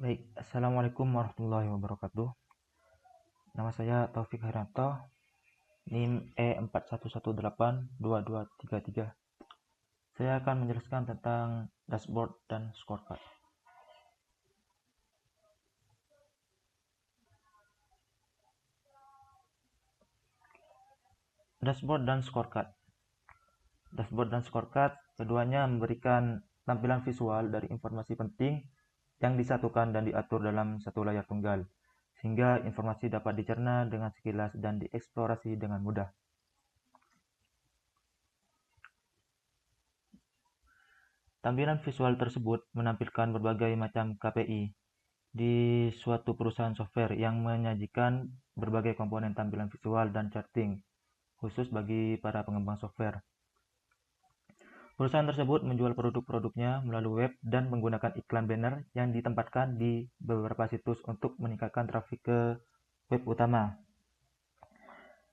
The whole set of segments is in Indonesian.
Baik, Assalamualaikum warahmatullahi wabarakatuh. Nama saya Taufik Harianto, NIM E41182233. Saya akan menjelaskan tentang dashboard dan scorecard. Dashboard dan scorecard. Dashboard dan scorecard keduanya memberikan tampilan visual dari informasi penting yang disatukan dan diatur dalam satu layar tunggal, sehingga informasi dapat dicerna dengan sekilas dan dieksplorasi dengan mudah. Tampilan visual tersebut menampilkan berbagai macam KPI di suatu perusahaan software yang menyajikan berbagai komponen tampilan visual dan charting khusus bagi para pengembang software. Perusahaan tersebut menjual produk-produknya melalui web dan menggunakan iklan banner yang ditempatkan di beberapa situs untuk meningkatkan trafik ke web utama.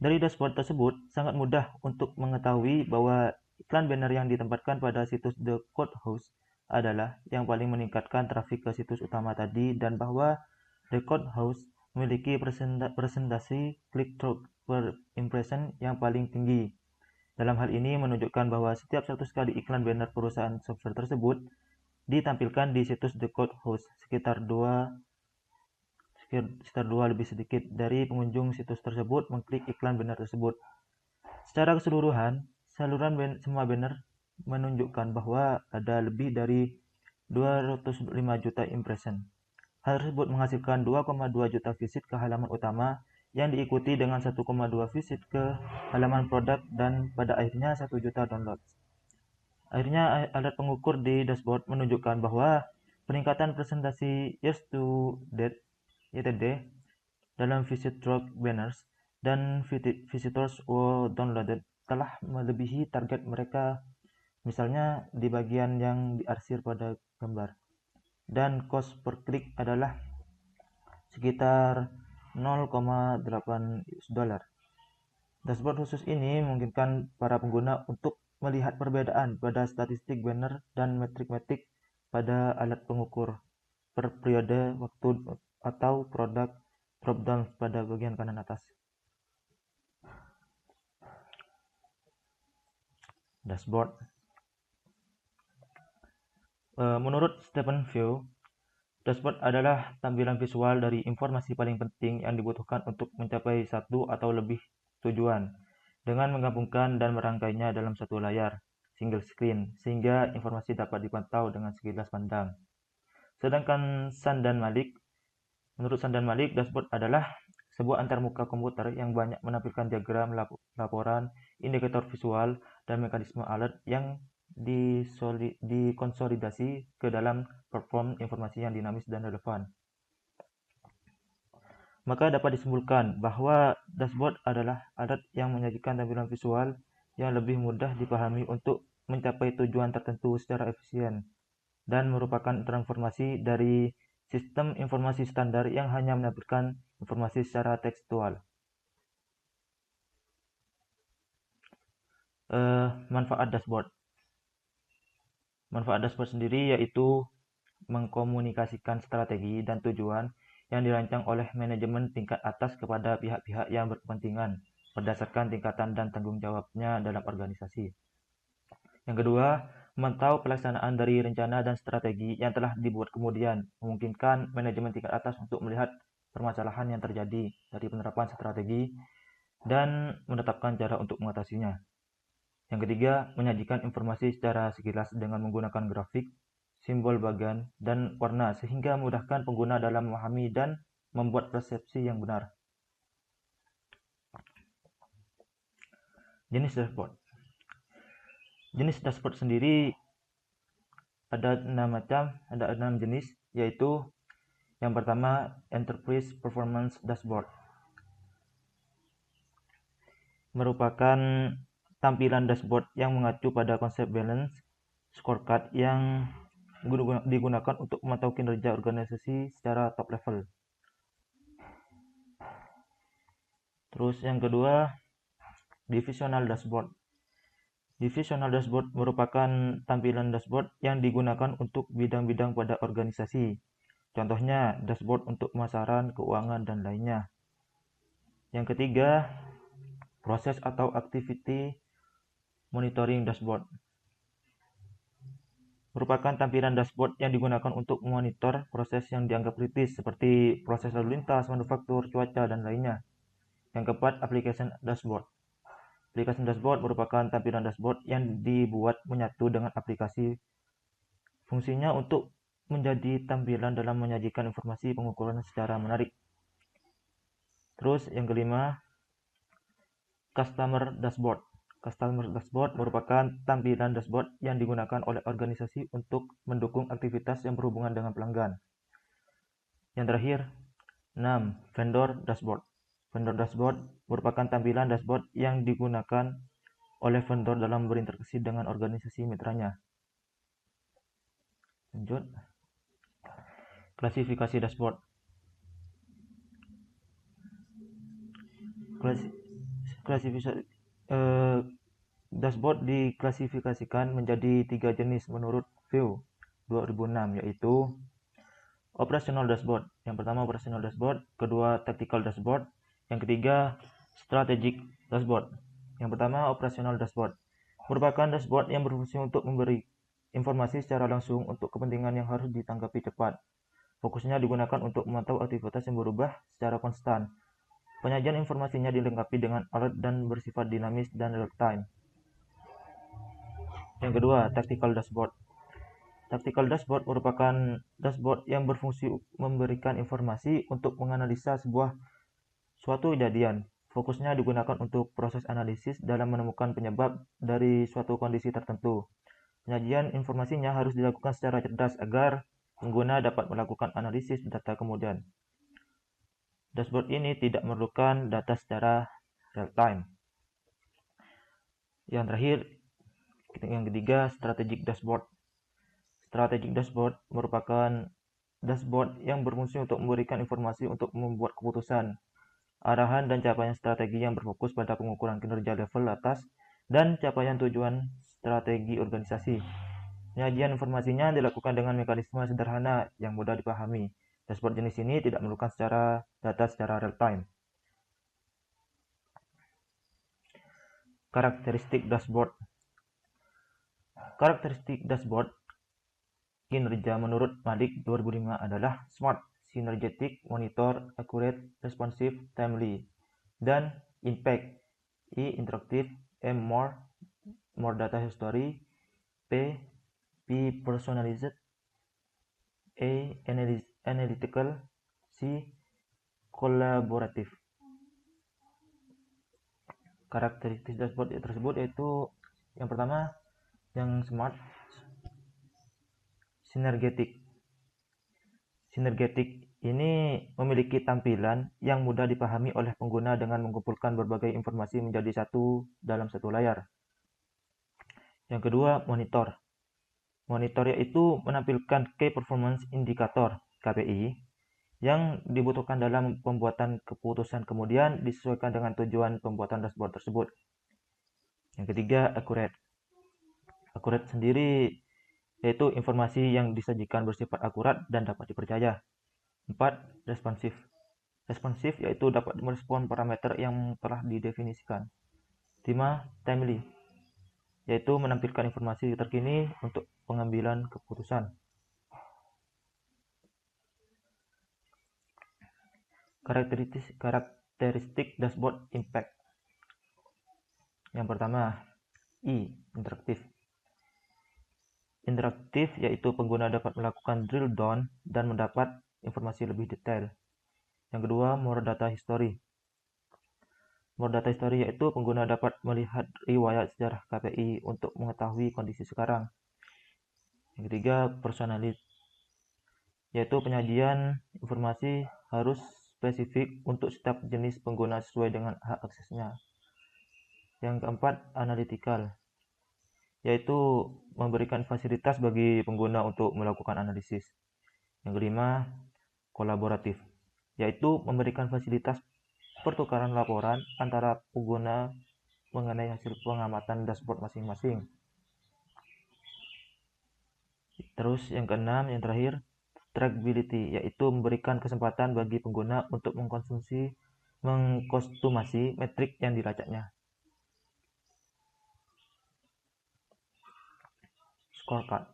Dari dashboard tersebut, sangat mudah untuk mengetahui bahwa iklan banner yang ditempatkan pada situs The Code House adalah yang paling meningkatkan trafik ke situs utama tadi, dan bahwa The Code House memiliki presentasi click-through per impression yang paling tinggi. Dalam hal ini menunjukkan bahwa setiap 100 kali iklan banner perusahaan software tersebut ditampilkan di situs The Code House, sekitar 2 lebih sedikit dari pengunjung situs tersebut mengklik iklan banner tersebut. Secara keseluruhan, saluran semua banner menunjukkan bahwa ada lebih dari 205 juta impression. Hal tersebut menghasilkan 2,2 juta visit ke halaman utama yang diikuti dengan 1,2 visit ke halaman produk dan pada akhirnya 1 juta download. Akhirnya alat pengukur di dashboard menunjukkan bahwa peningkatan presentasi years to date YTD dalam visit drop banners dan visitors who downloaded telah melebihi target mereka, misalnya di bagian yang diarsir pada gambar. Dan cost per klik adalah sekitar 0,8 US$. Dashboard khusus ini memungkinkan para pengguna untuk melihat perbedaan pada statistik banner dan metrik-metrik pada alat pengukur per periode waktu atau produk drop-down pada bagian kanan atas. Dashboard. Menurut Stephen Few, dashboard adalah tampilan visual dari informasi paling penting yang dibutuhkan untuk mencapai satu atau lebih tujuan, dengan menggabungkan dan merangkainya dalam satu layar, single screen, sehingga informasi dapat dipantau dengan sekilas pandang. Sedangkan menurut Sandan Malik, dashboard adalah sebuah antarmuka komputer yang banyak menampilkan diagram, laporan, indikator visual, dan mekanisme alert yang dikonsolidasi ke dalam platform informasi yang dinamis dan relevan. Maka dapat disimpulkan bahwa dashboard adalah alat yang menyajikan tampilan visual yang lebih mudah dipahami untuk mencapai tujuan tertentu secara efisien, dan merupakan transformasi dari sistem informasi standar yang hanya menampilkan informasi secara tekstual. Manfaat dashboard. Manfaat dashboard sendiri yaitu mengkomunikasikan strategi dan tujuan yang dirancang oleh manajemen tingkat atas kepada pihak-pihak yang berkepentingan berdasarkan tingkatan dan tanggung jawabnya dalam organisasi. Yang kedua, memantau pelaksanaan dari rencana dan strategi yang telah dibuat kemudian, memungkinkan manajemen tingkat atas untuk melihat permasalahan yang terjadi dari penerapan strategi dan menetapkan cara untuk mengatasinya. Yang ketiga, menyajikan informasi secara sekilas dengan menggunakan grafik, simbol bagan, dan warna sehingga memudahkan pengguna dalam memahami dan membuat persepsi yang benar. Jenis dashboard. Jenis dashboard sendiri ada 6 jenis, yaitu yang pertama, Enterprise Performance Dashboard. Merupakan tampilan dashboard yang mengacu pada konsep balance scorecard yang digunakan untuk memantau kinerja organisasi secara top level. Terus yang kedua, Divisional Dashboard. Divisional Dashboard merupakan tampilan dashboard yang digunakan untuk bidang-bidang pada organisasi, Contohnya dashboard untuk pemasaran, keuangan, dan lainnya. Yang ketiga, proses atau activity monitoring dashboard. Merupakan tampilan dashboard yang digunakan untuk memonitor proses yang dianggap kritis seperti proses lalu lintas, manufaktur, cuaca, dan lainnya. Yang keempat, application dashboard. Aplikasi dashboard merupakan tampilan dashboard yang dibuat menyatu dengan aplikasi. Fungsinya untuk menjadi tampilan dalam menyajikan informasi pengukuran secara menarik. Terus yang kelima, customer dashboard. Customer dashboard merupakan tampilan dashboard yang digunakan oleh organisasi untuk mendukung aktivitas yang berhubungan dengan pelanggan. Yang terakhir, 6. Vendor dashboard. Vendor dashboard merupakan tampilan dashboard yang digunakan oleh vendor dalam berinteraksi dengan organisasi mitranya. Lanjut. Klasifikasi dashboard. Klasifikasi dashboard diklasifikasikan menjadi 3 jenis menurut View 2006, yaitu operational dashboard. Yang pertama operational dashboard, kedua tactical dashboard, yang ketiga strategic dashboard. Yang pertama operational dashboard merupakan dashboard yang berfungsi untuk memberi informasi secara langsung untuk kepentingan yang harus ditanggapi cepat. Fokusnya digunakan untuk memantau aktivitas yang berubah secara konstan. Penyajian informasinya dilengkapi dengan alert dan bersifat dinamis dan real time. Yang kedua, tactical dashboard. Tactical dashboard merupakan dashboard yang berfungsi memberikan informasi untuk menganalisa suatu kejadian. Fokusnya digunakan untuk proses analisis dalam menemukan penyebab dari suatu kondisi tertentu. Penyajian informasinya harus dilakukan secara cerdas agar pengguna dapat melakukan analisis data kemudian. Dashboard ini tidak memerlukan data secara real time. Yang terakhir, yang ketiga, strategic dashboard. Strategic dashboard merupakan dashboard yang berfungsi untuk memberikan informasi untuk membuat keputusan, arahan dan capaian strategi yang berfokus pada pengukuran kinerja level atas dan capaian tujuan strategi organisasi. Penyajian informasinya dilakukan dengan mekanisme sederhana yang mudah dipahami. Dashboard jenis ini tidak memerlukan data secara real time. Karakteristik dashboard. Karakteristik dashboard kinerja menurut Malik 2005 adalah smart, synergetic, monitor, accurate, responsive, timely, dan impact. I. Interactive. M. More data history. P. Personalized. A. Analytical. C. Collaborative. Karakteristik dashboard tersebut yaitu yang pertama, yang smart, sinergetik. Sinergetik ini memiliki tampilan yang mudah dipahami oleh pengguna dengan mengumpulkan berbagai informasi menjadi satu dalam satu layar. Yang kedua, monitor. Monitor yaitu menampilkan Key Performance Indicator (KPI) yang dibutuhkan dalam pembuatan keputusan kemudian disesuaikan dengan tujuan pembuatan dashboard tersebut. Yang ketiga, accurate. Accurate sendiri yaitu informasi yang disajikan bersifat akurat dan dapat dipercaya. 4. Responsive. Responsive yaitu dapat merespon parameter yang telah didefinisikan. 5. Timely yaitu menampilkan informasi terkini untuk pengambilan keputusan. Karakteristik dashboard impact. Yang pertama, I. Interaktif. Interaktif yaitu pengguna dapat melakukan drill down dan mendapat informasi lebih detail. Yang kedua, more data history. More data history yaitu pengguna dapat melihat riwayat sejarah KPI untuk mengetahui kondisi sekarang. Yang ketiga, personalized yaitu penyajian informasi harus spesifik untuk setiap jenis pengguna sesuai dengan hak aksesnya. Yang keempat, analytical yaitu memberikan fasilitas bagi pengguna untuk melakukan analisis. Yang kelima, kolaboratif, yaitu memberikan fasilitas pertukaran laporan antara pengguna mengenai hasil pengamatan dashboard masing-masing. Terus yang keenam, yang terakhir, trackability, yaitu memberikan kesempatan bagi pengguna untuk mengkostumasi metrik yang dilacaknya. Scorecard.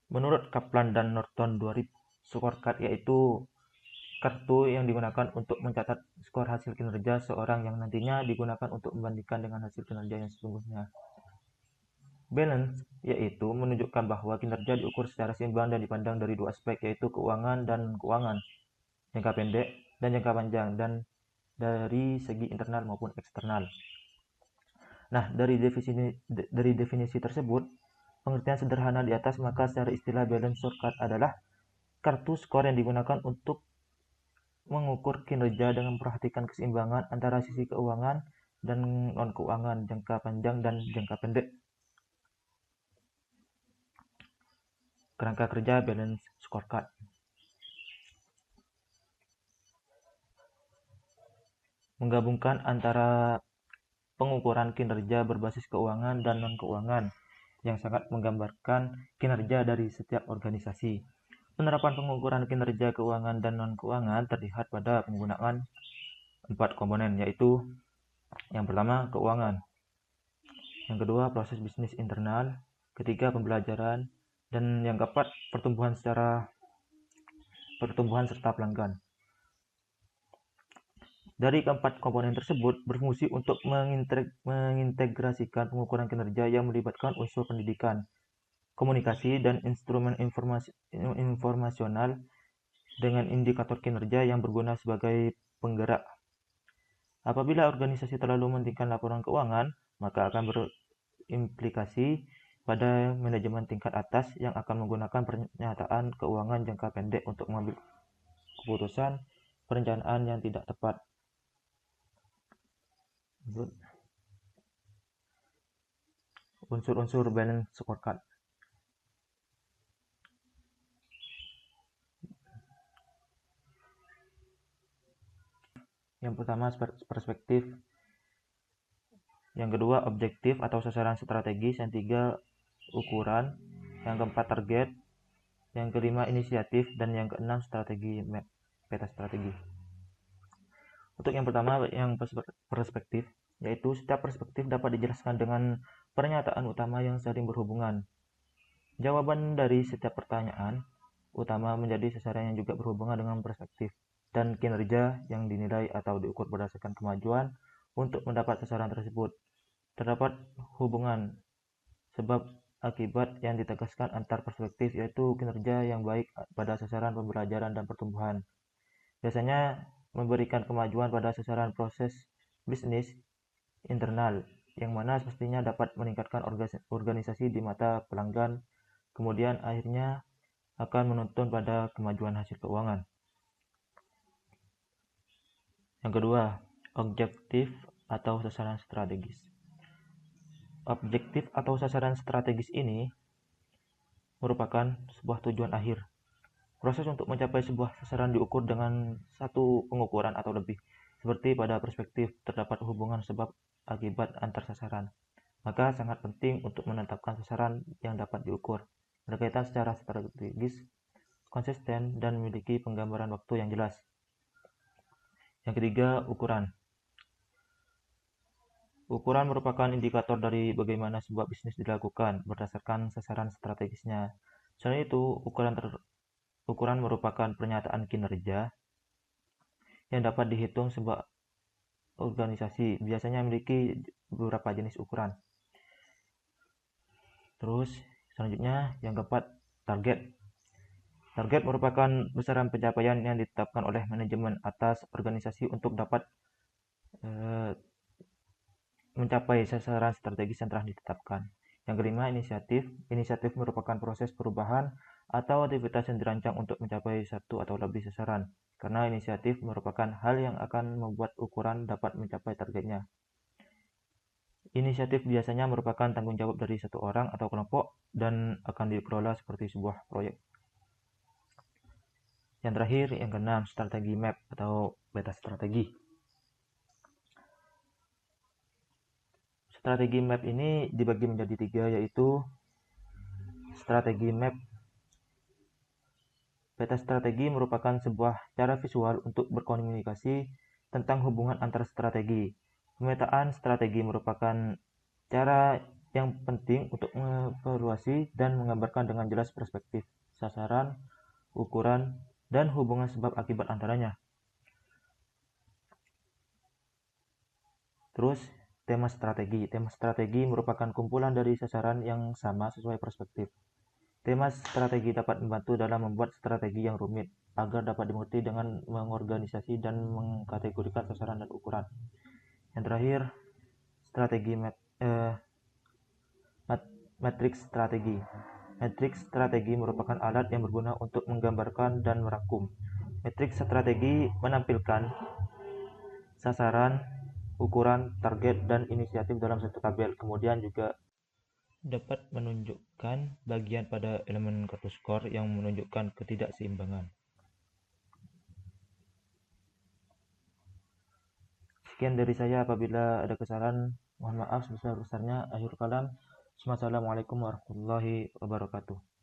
Menurut Kaplan dan Norton 2000, scorecard yaitu kartu yang digunakan untuk mencatat skor hasil kinerja seorang yang nantinya digunakan untuk membandingkan dengan hasil kinerja yang sesungguhnya. Balance yaitu menunjukkan bahwa kinerja diukur secara seimbang dan dipandang dari dua aspek, yaitu keuangan dan keuangan, jangka pendek dan jangka panjang, dan dari segi internal maupun eksternal. Nah, dari definisi tersebut, pengertian sederhana di atas, maka secara istilah balance scorecard adalah kartu skor yang digunakan untuk mengukur kinerja dengan memperhatikan keseimbangan antara sisi keuangan dan non-keuangan, jangka panjang dan jangka pendek. Kerangka kerja balance scorecard. Menggabungkan antara pengukuran kinerja berbasis keuangan dan non-keuangan yang sangat menggambarkan kinerja dari setiap organisasi. Penerapan pengukuran kinerja keuangan dan non-keuangan terlihat pada penggunaan 4 komponen, yaitu yang pertama keuangan, yang kedua proses bisnis internal, ketiga pembelajaran, dan yang keempat pertumbuhan serta pelanggan. Dari keempat komponen tersebut berfungsi untuk mengintegrasikan pengukuran kinerja yang melibatkan unsur pendidikan, komunikasi, dan instrumen informasional dengan indikator kinerja yang berguna sebagai penggerak. Apabila organisasi terlalu mementingkan laporan keuangan, maka akan berimplikasi pada manajemen tingkat atas yang akan menggunakan pernyataan keuangan jangka pendek untuk mengambil keputusan perencanaan yang tidak tepat. Unsur-unsur balance scorecard. Yang pertama perspektif, yang kedua objektif atau sasaran strategis, yang tiga ukuran, yang keempat target, yang kelima inisiatif, dan yang keenam strategi map, peta strategi. Untuk yang pertama, yang perspektif, yaitu setiap perspektif dapat dijelaskan dengan pernyataan utama yang saling berhubungan. Jawaban dari setiap pertanyaan utama menjadi sasaran yang juga berhubungan dengan perspektif, dan kinerja yang dinilai atau diukur berdasarkan kemajuan untuk mendapat sasaran tersebut. Terdapat hubungan sebab akibat yang ditegaskan antar perspektif, yaitu kinerja yang baik pada sasaran pembelajaran dan pertumbuhan biasanya memberikan kemajuan pada sasaran proses bisnis internal, yang mana pastinya dapat meningkatkan organisasi di mata pelanggan, kemudian akhirnya akan menuntun pada kemajuan hasil keuangan. Yang kedua, objektif atau sasaran strategis. Objektif atau sasaran strategis ini merupakan sebuah tujuan akhir. Proses untuk mencapai sebuah sasaran diukur dengan satu pengukuran atau lebih. Seperti pada perspektif, terdapat hubungan sebab akibat antar sasaran. Maka sangat penting untuk menetapkan sasaran yang dapat diukur, berkaitan secara strategis, konsisten, dan memiliki penggambaran waktu yang jelas. Yang ketiga, ukuran. Ukuran merupakan indikator dari bagaimana sebuah bisnis dilakukan berdasarkan sasaran strategisnya. Selain itu, ukuran merupakan pernyataan kinerja yang dapat dihitung sebuah organisasi, biasanya memiliki beberapa jenis ukuran. Terus selanjutnya yang keempat, target. Target merupakan besaran pencapaian yang ditetapkan oleh manajemen atas organisasi untuk dapat mencapai sasaran strategis yang telah ditetapkan. Yang kelima, inisiatif. Inisiatif merupakan proses perubahan atau aktivitas yang dirancang untuk mencapai satu atau lebih sasaran, karena inisiatif merupakan hal yang akan membuat ukuran dapat mencapai targetnya. Inisiatif biasanya merupakan tanggung jawab dari satu orang atau kelompok dan akan dikelola seperti sebuah proyek. Yang terakhir, yang keenam, strategi map atau peta strategi. Strategi map ini dibagi menjadi tiga, yaitu strategi map Peta strategi merupakan sebuah cara visual untuk berkomunikasi tentang hubungan antar strategi. Pemetaan strategi merupakan cara yang penting untuk mengevaluasi dan menggambarkan dengan jelas perspektif, sasaran, ukuran, dan hubungan sebab akibat antaranya. Terus, tema strategi. Tema strategi merupakan kumpulan dari sasaran yang sama sesuai perspektif. Tema strategi dapat membantu dalam membuat strategi yang rumit agar dapat dimengerti dengan mengorganisasi dan mengkategorikan sasaran dan ukuran. Yang terakhir, strategi matriks strategi. Matriks strategi merupakan alat yang berguna untuk menggambarkan dan merangkum. Matriks strategi menampilkan sasaran, ukuran, target, dan inisiatif dalam satu tabel. Kemudian juga dapat menunjukkan bagian pada elemen kartu skor yang menunjukkan ketidakseimbangan. Sekian dari saya, apabila ada kesalahan mohon maaf sebesar-besarnya. Akhir kalam, wassalamualaikum warahmatullahi wabarakatuh.